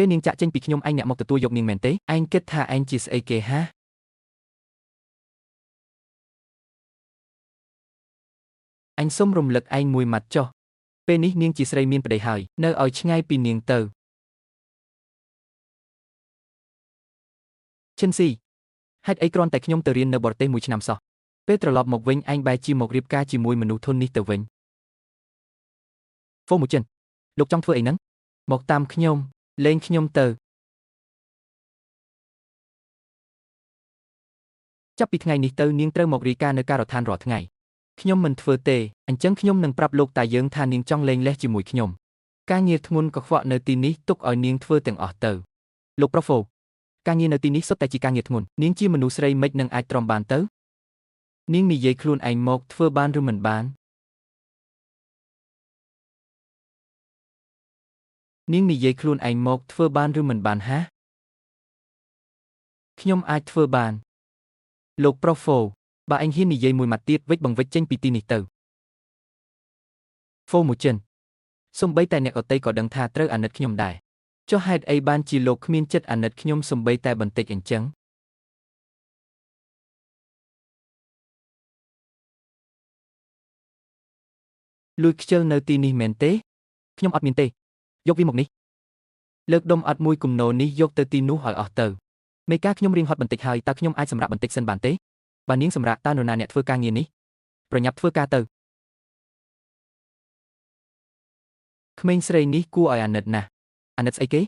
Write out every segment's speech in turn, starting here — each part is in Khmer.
ពេលនាងចាក់ចេញពីខ្ញុំឯងអ្នកមកទទួលយកនាងមែនទេឯងគិតថាឯងជាស្អីគេហាអញសុំរំលឹកឯងមួយម៉ាត់ចុះពេលនេះនាងជាស្រីមានប្តីហើយនៅឲ្យឆ្ងាយពីនាងទៅឈិនស៊ីហេតុអីគ្រាន់តែខ្ញុំទៅរៀននៅបរទេសមួយឆ្នាំសោះពេលត្រឡប់មកវិញឯងបែរជាមករៀបការជាមួយមនុស្សធន់នេះទៅវិញហ្វូមូចិនលោកចង់ធ្វើអីហ្នឹងមកតាមខ្ញុំលេងខ្ញុំទៅចាប់ពីថ្ងៃនេះទៅនាងត្រូវមករាយការណ៍នៅការដ្ឋានរាល់ថ្ងៃខ្ញុំមិនធ្វើទេអញ្ចឹងខ្ញុំនឹងប្រាប់លោកតាយើងថានាងចង់លេងលេះជាមួយខ្ញុំការងារធ្ងន់កខ្វក់នៅទីនេះទុកឲ្យនាងធ្វើទាំងអស់ទៅលោកប្រុសហ្វូការងារនៅទីនេះសុទ្ធតែជាការងារធ្ងន់នាងជាមនុស្សស្រីមិននឹងអាចទ្រាំបានទៅនាងនិយាយខ្លួនឯងមកធ្វើបានឬមិនបាននាងនិយាយខ្លួនឯងមកធ្វើបានឬមិនបានហាខ្ញុំអាចធ្វើបានលោកប្រុសហ្វូបើឯងហ៊ាននិយាយមួយម៉ាត់ទៀតវិចបង្វិចចេញពីទីនេះទៅហ្វូមូចិនសំបីតែអ្នកអតីក៏ដឹងថាត្រូវអាណិតខ្ញុំដែរចុះហេតុអីបានជាលោកគ្មានចិត្តអាណិតខ្ញុំសំបីតែបន្តិចអញ្ចឹងលួចខ្ជិលនៅទីនេះមែនទេខ្ញុំអត់មានទេយកវាមកនេះលើកដុំអត់មួយគំនោនេះយកទៅទីនោះឲ្យអស់ទៅមេការខ្ញុំរៀងហត់បន្តិចហើយតើខ្ញុំអាចសម្រាប់បន្តិចសិនបានទេបើនាងសម្រាប់តើនរណាអ្នកធ្វើការងារនេះប្រញាប់ធ្វើការទៅក្មេងស្រីនេះគួរឲ្យអាណិតណាស់អាណិតស្អីគេ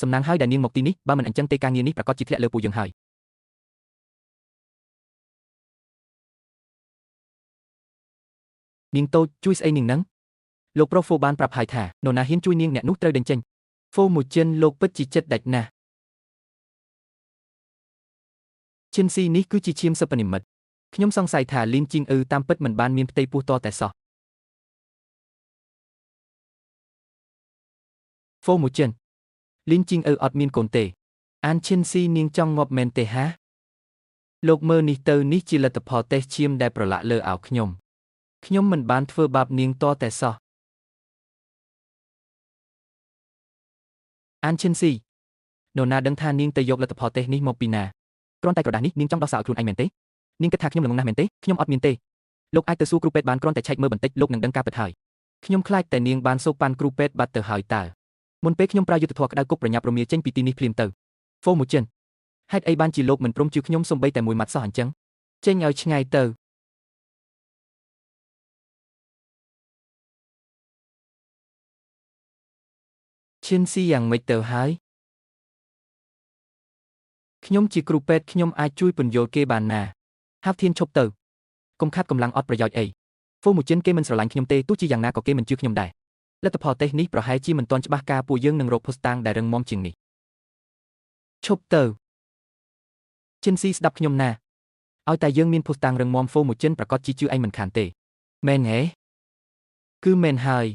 សំណាងហើយដែលនាងមកទីនេះបើមិនអញ្ចឹងទេការងារនេះប្រកាសជាធ្លាក់លើពូយើងហើយនាងតូចជួយស្អីនាងហ្នឹងលោកប្រុសហ្វូបានប្រាប់ហើយថានរណាហ៊ានជួយនាងអ្នកនោះត្រូវដេញចេញហ្វូមួយចិនលោកពិតជាចិត្តដាច់ណាស់ឈិនស៊ីនេះគឺជាឈាមសិប្បនិមិត្តខ្ញុំសង្ស័យថាលីនជីងអ៊ឺតាមពិតមិនបានមានផ្ទៃពោះតតែសោះហ្វូមួយចិនលីនជីងអ៊ឺអត់មានកូនទេអានឈិនស៊ីនាងចង់ងាប់មែនទេហាលោកមើលនេះទៅនេះជាលទ្ធផលតេស្តឈាមដែលប្រឡាក់លើអាវខ្ញុំមិនបានធ្វើបាបនាងតតែសោះអានឈិនស៊ីនរណាដឹងថានាងទៅយកលទ្ធផលតេស្តនេះមកពីណាគ្រាន់តែក្រដាស់នេះនាងចង់ដោះសារឲ្យខ្លួនឯងមែនទេនាងគិតថាខ្ញុំល្ងងណាស់មែនទេខ្ញុំអត់មានទេលោកអាចទៅសួរគ្រូពេទ្យបានគ្រាន់តែឆែកមើលបន្តិចលោកនឹងដឹងការពិតហើយខ្ញុំខ្លាចតែនាងបានសូកប៉ាន់គ្រូពេទ្យបាត់ទៅហើយតើមុនពេលខ្ញុំប្រើយុទ្ធធម៌ក្តៅគប់ប្រញាប់រមាចេញពីទីនេះភ្លាមទៅហ្វូមួយចិនហេតុអីបានជាលោកមិនព្រមជឿខ្ញុំសំបីតែមួយម៉ាត់សោះអញ្ចឹងចេញឲ្យឆ្ងាយទៅឈិនស៊ីយ៉ាងម៉េចទៅហើយខ្ញុំជាគ្រូពេទ្យខ្ញុំអាចជួយពន្យល់គេបានណាហាវធានឈប់ទៅកុំខាត់កម្លាំងអត់ប្រយោជន៍អីហ្វូមួយចិនគេមិនស្រឡាញ់ខ្ញុំទេទោះជាយ៉ាងណាក៏គេមិនជឿខ្ញុំដែរលទ្ធផលតេស្តនេះប្រហែលជាមិនទាន់ច្បាស់ការពួកយើងនឹងរកភស្តុតាងដែលរឹងមាំជាងនេះឈប់ទៅឈិនស៊ីស្ដាប់ខ្ញុំណាឲ្យតែយើងមានភស្តុតាងរឹងមាំហ្វូមួយចិនប្រកាសជាជឿឯងមិនខានទេមែនហ៎គឺមែនហើយ